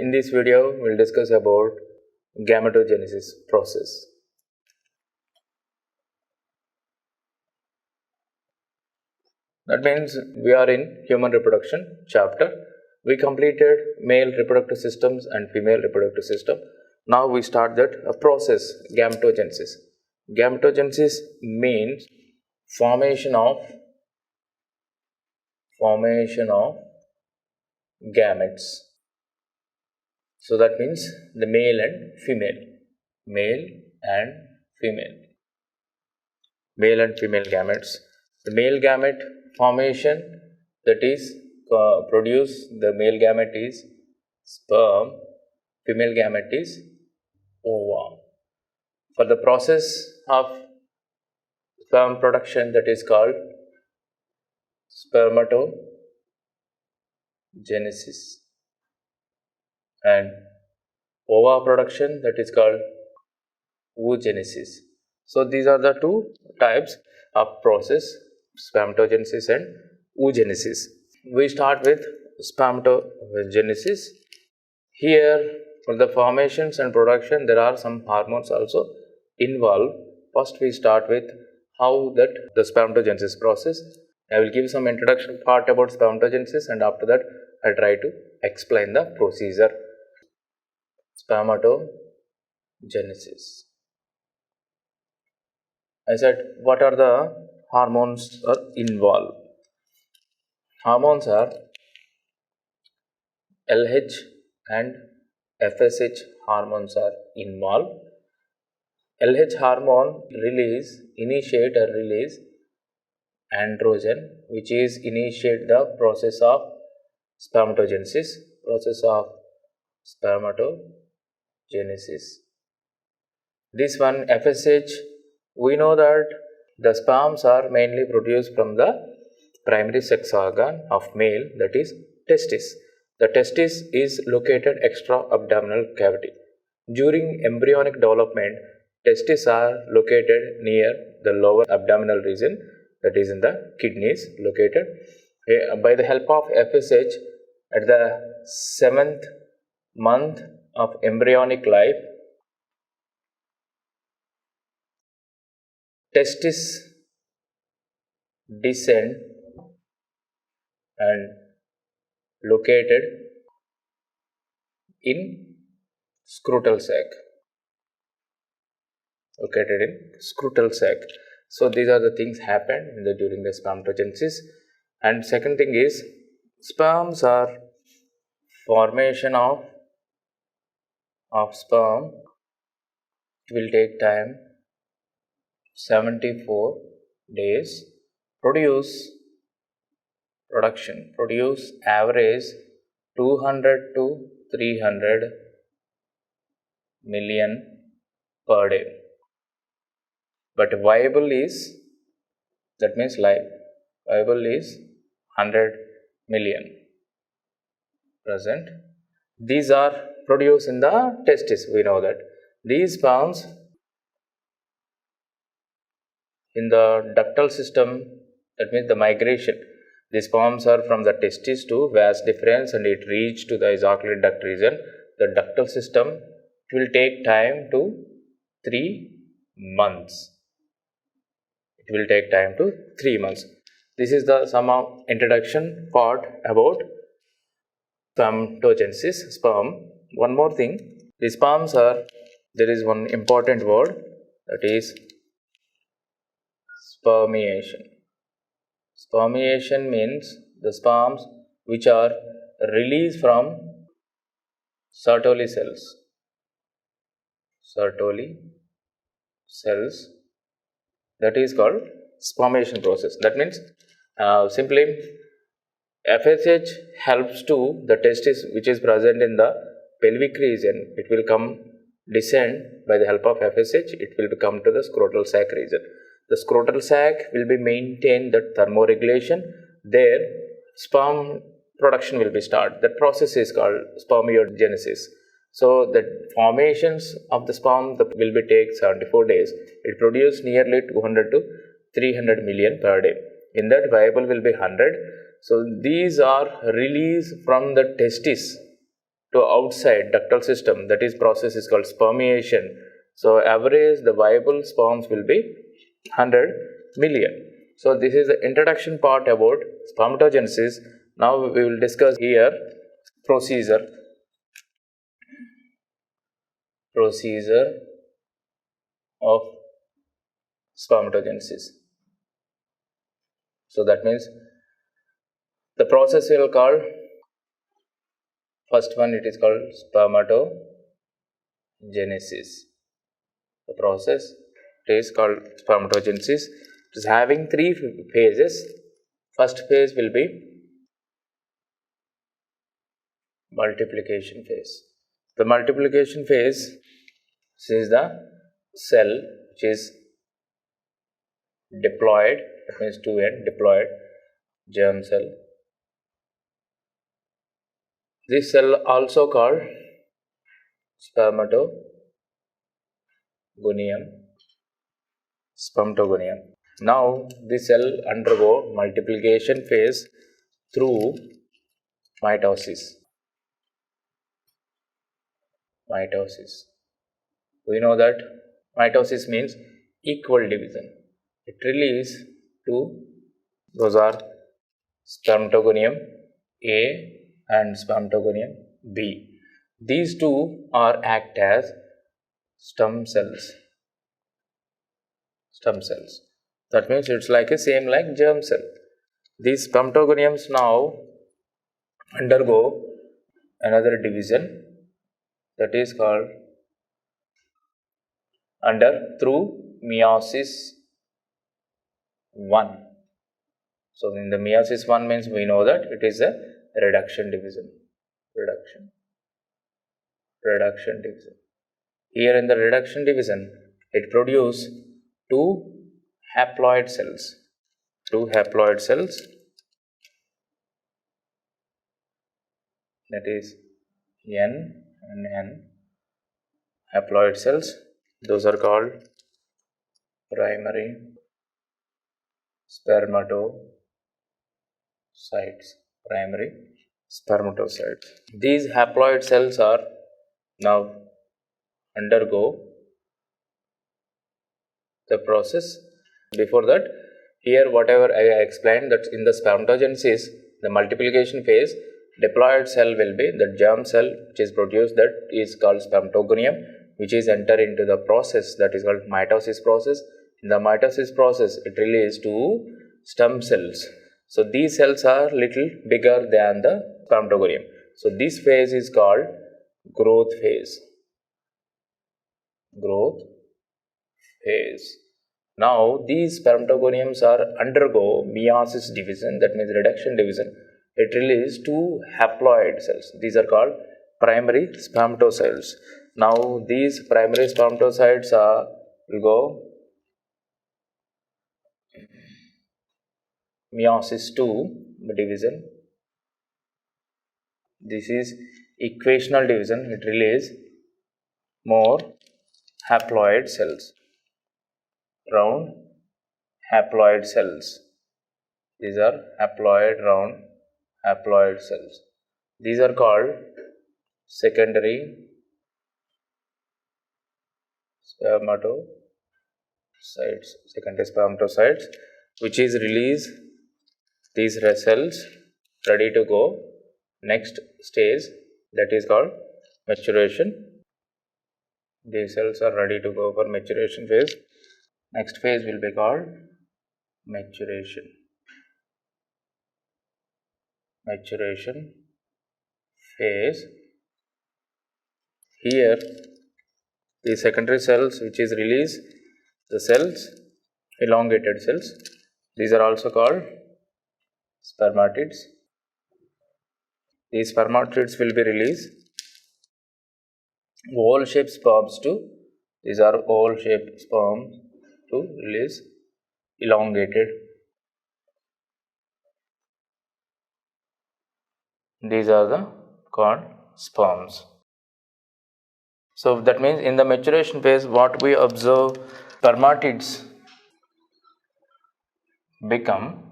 In this video, we'll discuss about gametogenesis process. That means we are in human reproduction chapter. We completed male reproductive systems and female reproductive system. Now we start that process, gametogenesis. Gametogenesis means formation of gametes. So that means the male and female gametes. The male gamete formation, that is produce, the male gamete is sperm, female gamete is ova. For the process of sperm production, that is called spermatogenesis, and ova production, that is called oogenesis. So these are the two types of process, spermatogenesis and oogenesis. We start with spermatogenesis. Here, for the formations and production, there are some hormones also involved. First, we start with how that the spermatogenesis process. I will give some introduction part about spermatogenesis, and after that, I try to explain the procedure. Spermatogenesis. I said, what are the hormones are involved? Hormones are LH and FSH hormones are involved. LH hormone initiate androgen, which is initiate the process of spermatogenesis. This one, FSH, we know that the sperms are mainly produced from the primary sex organ of male, that is testis. The testis is located extra-abdominal cavity. During embryonic development, testes are located near the lower abdominal region, that is in the kidneys located. By the help of FSH, at the 7th month of embryonic life, testis descend and located in scrotal sac. So these are the things happen during the spermatogenesis. And second thing is, sperms are formation of sperm. It will take time 74 days. Produce average 200 to 300 million per day. But viable is, that means live, viable is 100 million present. These are produced in the testis, we know that. These sperms in the ductal system, that means the migration, these sperms are from the testis to vas deferens and it reach to the esophageal duct region. The ductal system, it will take time to 3 months. This is the some of introduction part about spermatogenesis, sperm. One more thing, the sperms are, there is one important word, that is spermiation. Spermiation means the sperms which are released from Sertoli cells, that is called spermation process. That means simply FSH helps to the testis which is present in the pelvic region. It will descend by the help of FSH. It will come to the scrotal sac region. The scrotal sac will be maintain the thermoregulation. There, sperm production will be started. That process is called spermiogenesis. So the formations of the sperm will be take 74 days. It produces nearly 200 to 300 million per day. In that, viable will be 100. So these are released from the testis to outside ductal system, that is process is called spermiation. So average the viable sperms will be 100 million. So this is the introduction part about spermatogenesis. Now we will discuss here procedure of spermatogenesis. So that means the process will call, first one it is called spermatogenesis. The process is called spermatogenesis. It is having three phases. First phase will be multiplication phase. The multiplication phase is the cell which is diploid, that means 2n, diploid germ cell. This cell also called spermatogonium. Now this cell undergo multiplication phase through mitosis. We know that mitosis means equal division. It releases two, those are spermatogonium A and spermatogonium B. These two are act as stem cells. That means it's like a same like germ cell. These spermatogoniums now undergo another division, that is called through meiosis 1. So in the meiosis 1 means we know that it is a reduction division. Here in the reduction division, it produces two haploid cells. That is N and N haploid cells. Those are called primary spermatocytes. These haploid cells are now undergo the process. Before that, here whatever I explained, that in the spermatogenesis, the multiplication phase, diploid cell will be the germ cell which is produced, that is called spermatogonium, which is enter into the process that is called mitosis process. In the mitosis process, it releases two stem cells. So these cells are little bigger than the spermatogonium. So this phase is called growth phase. Now these spermatogoniums are undergo meiosis division, that means reduction division. It releases two haploid cells. These are called primary spermatocytes. Now these primary spermatocytes will go meiosis 2 division. This is equational division. It releases more haploid cells, round haploid cells. These are round haploid cells. These are called secondary spermatocytes, which is release these cells ready to go next stage, that is called maturation. These cells are ready to go for maturation phase. Next phase will be called maturation phase. Here the secondary cells which is released, the cells, elongated cells, these are also called spermatids. These spermatids will be released oval shaped sperms to, these are oval shaped sperms to release elongated. These are the called sperms. So that means in the maturation phase, what we observe, spermatids become,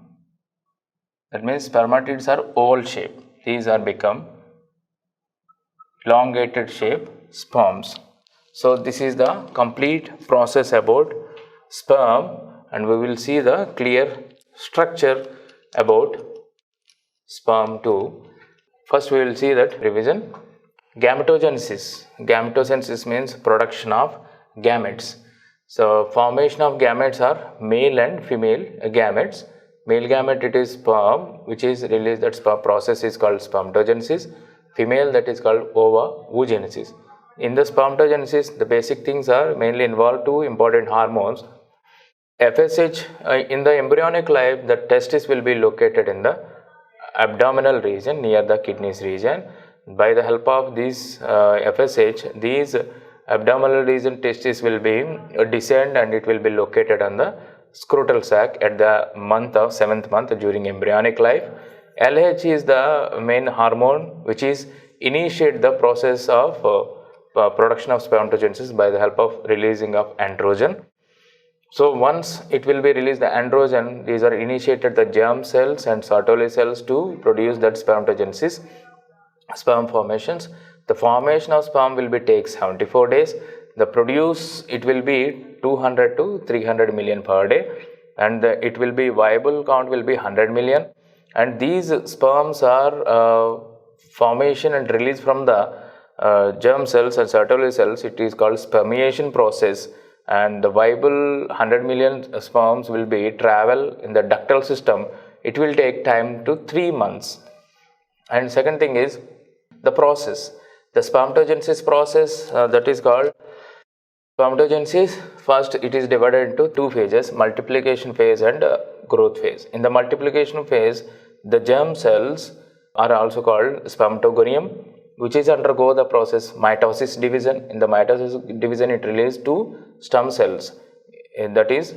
that means spermatids are oval shape. These are become elongated shape sperms. So this is the complete process about sperm, and we will see the clear structure about sperm too. First we will see that revision. Gametogenesis. Gametogenesis means production of gametes. So formation of gametes are male and female gametes. Male gamete, it is sperm which is released, that sperm process is called spermatogenesis. Female, that is called oogenesis. In the spermatogenesis, the basic things are mainly involved two important hormones. FSH, in the embryonic life, the testis will be located in the abdominal region near the kidneys region. By the help of this FSH, these abdominal region testis will be descend, and it will be located on the scrotal sac at the month of 7th month during embryonic life. LH is the main hormone which is initiate the process of production of spermatogenesis by the help of releasing of androgen. So once it will be released the androgen, these are initiated the germ cells and Sertoli cells to produce that spermatogenesis, sperm formations. The formation of sperm will be take 74 days. The produce, it will be 200 to 300 million per day, and it will be viable count will be 100 million. And these sperms are formation and release from the germ cells and Sertoli cells. It is called spermiation process, and the viable 100 million sperms will be travel in the ductal system. It will take time to 3 months. And second thing is the process, the spermatogenesis process, that is called spermatogenesis. First, it is divided into two phases, multiplication phase and growth phase. In the multiplication phase, the germ cells are also called spermatogonium, which is undergo the process mitosis division. In the mitosis division, it releases two stem cells, that is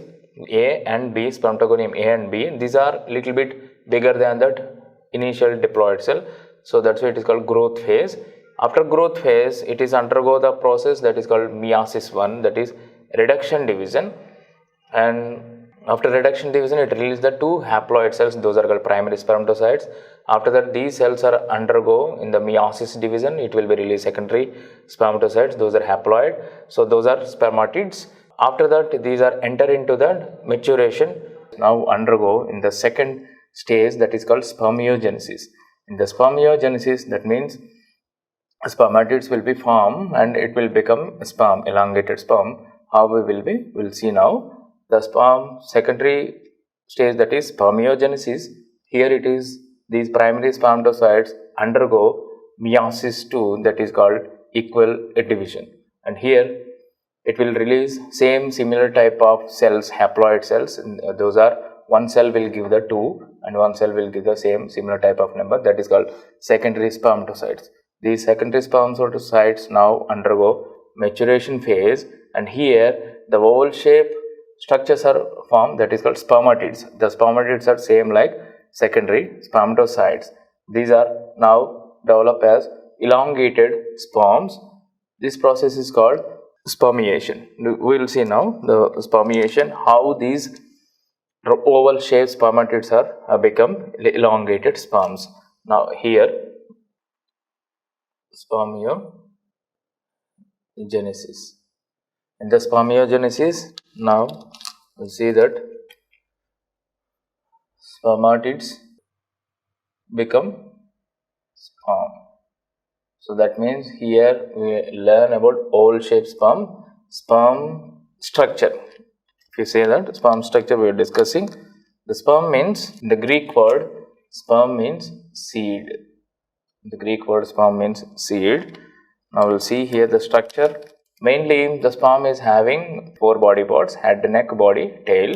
A and B, spermatogonium A and B. These are little bit bigger than that initial diploid cell. So that's why it is called growth phase. After growth phase, it is undergo the process that is called meiosis 1, that is reduction division. And after reduction division, it releases the two haploid cells, those are called primary spermatocytes. After that, these cells are undergo in the meiosis division, it will be released secondary spermatocytes, those are haploid. So those are spermatids. After that, these are enter into the maturation, now undergo in the second stage, that is called spermiogenesis. In the spermiogenesis, that means spermatids will be formed and it will become sperm, elongated sperm. How we will see now. The sperm secondary stage, that is spermiogenesis. Here it is these primary spermatocytes undergo meiosis 2, that is called equal division, and here it will release same similar type of cells, haploid cells. Those are one cell will give the 2 and one cell will give the same similar type of number, that is called secondary spermatocytes. These secondary spermatocytes now undergo maturation phase, and here the oval shape structures are formed, that is called spermatids. The spermatids are same like secondary spermatocytes. These are now develop as elongated sperms. This process is called spermiation. We will see now the spermiation, how these oval shaped spermatids are become elongated sperms. Now here spermiogenesis. In the spermiogenesis, now we'll see that spermatids become sperm. So that means here we learn about oval shaped sperm structure. If you say that sperm structure we are discussing, the sperm means, the Greek word sperm means seed. The Greek word sperm means seed. Now we'll see here the structure. Mainly the sperm is having 4 body parts: head, neck, body, tail.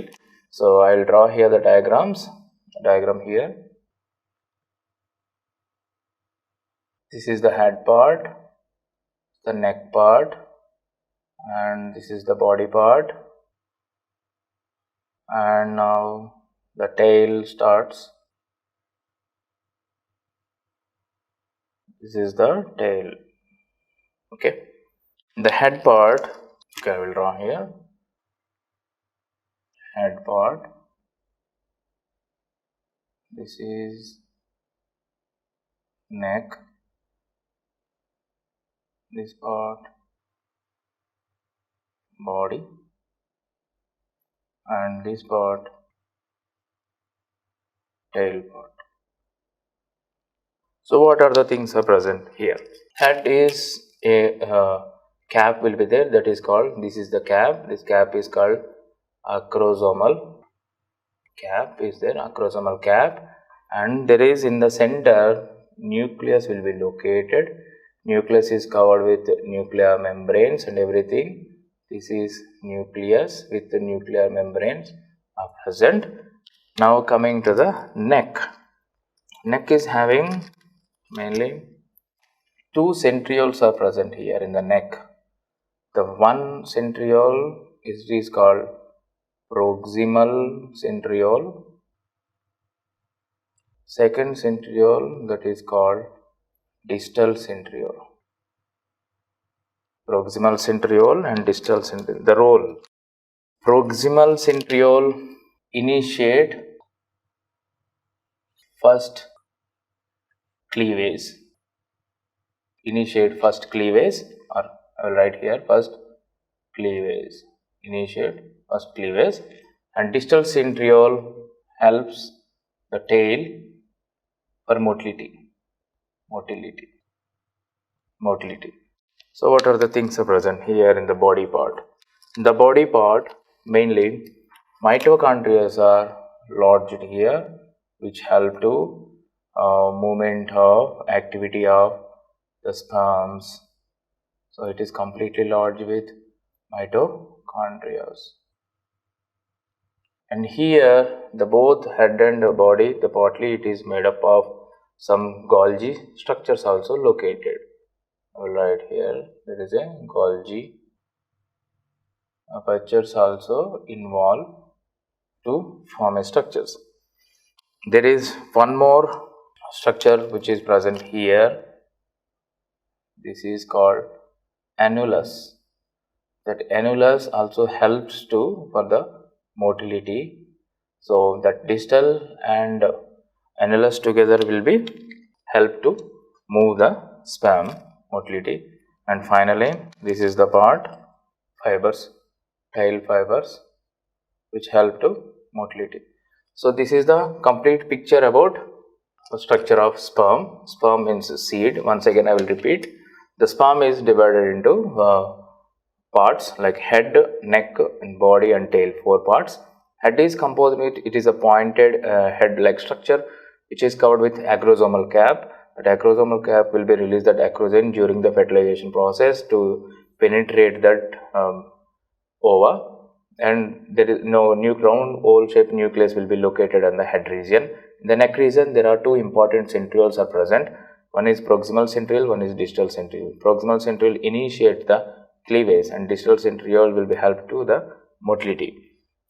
So I will draw here the diagrams. Diagram here. This is the head part, the neck part, and this is the body part. And now the tail starts. This is the tail. Okay. The head part, okay, I will draw here. Head part. This is neck. this part body, and this part tail part. So what are the things are present here? Head is a cap will be there, that is called, this is the cap, this cap is called acrosomal cap is there, acrosomal cap, and there is in the center nucleus will be located. Nucleus is covered with nuclear membranes and everything. This is nucleus with the nuclear membranes are present. Now coming to the neck. Neck is having mainly two centrioles are present here in the neck. The one centriole is called proximal centriole. Second centriole, that is called distal centriole. Proximal centriole and distal centriole. The role: proximal centriole initiate first cleavage. Initiate first cleavage, or I will write here first cleavage. Initiate first cleavage, and distal centriole helps the tail for motility. So what are the things are present here in the body part? In the body part, mainly mitochondria are lodged here, which help to movement of activity of the sperms. So it is completely lodged with mitochondria. And here the both head and the body, the partly it is made up of some Golgi structures also located. I will write here, there is a Golgi apertures also involved to form a structures. There is one more structure which is present here. This is called annulus. That annulus also helps to for the motility. So that distal and annulus together will be help to move the sperm motility. And finally, this is the part fibers, tail fibers, which help to motility. So this is the complete picture about the structure of sperm. Sperm means seed. Once again I will repeat. The sperm is divided into parts like head, neck, and body and tail, 4 parts. Head is composed with, it is a pointed head-like structure which is covered with acrosomal cap. That acrosomal cap will be released that acrogen during the fertilization process to penetrate that ova, and there is no round oval-shaped nucleus will be located in the head region. In the neck region, there are 2 important centrioles are present. One is proximal centriole, one is distal centriole. Proximal centriole initiate the cleavage, and distal centriole will be help to the motility.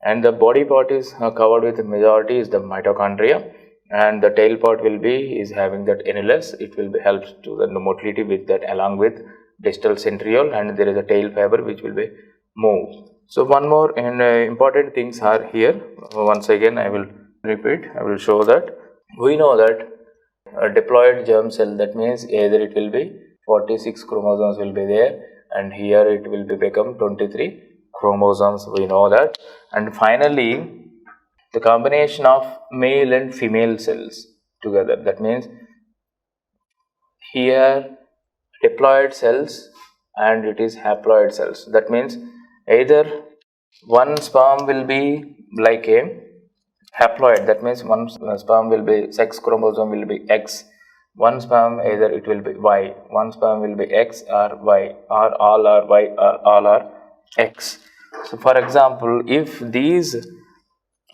And the body part is covered with, the majority is the mitochondria, and the tail part will be is having that annulus. It will be helps to the motility with that along with distal centriole, and there is a tail fiber which will be moved. So one more and important things are here. Once again I will repeat, I will show that we know that a diploid germ cell, that means either it will be 46 chromosomes will be there, and here it will be become 23 chromosomes, we know that. And finally the combination of male and female cells together, that means here diploid cells and it is haploid cells. That means either one sperm will be like a haploid, that means one sperm will be, sex chromosome will be X, one sperm either it will be Y, one sperm will be X or Y, or all are Y or all are X. So for example, if these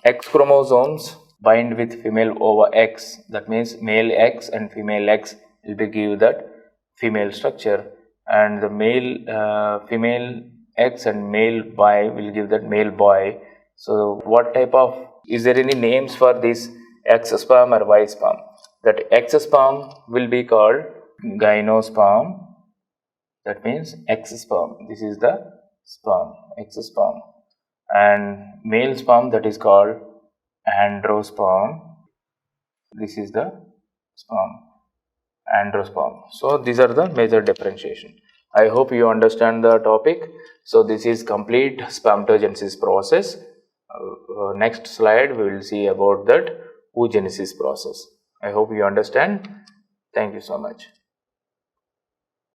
X chromosomes bind with female ova X, that means male X and female X will be give that female structure, and the male female X and male Y will give that male boy. So what type of, is there any names for this X sperm or Y sperm? That X sperm will be called gynosperm, that means X sperm, this is the sperm, X sperm, and male sperm, that is called androsperm, this is the sperm, androsperm. So these are the major differentiation. I hope you understand the topic. So this is complete spermatogenesis process. Next slide we will see about that oogenesis process. I hope you understand. Thank you so much.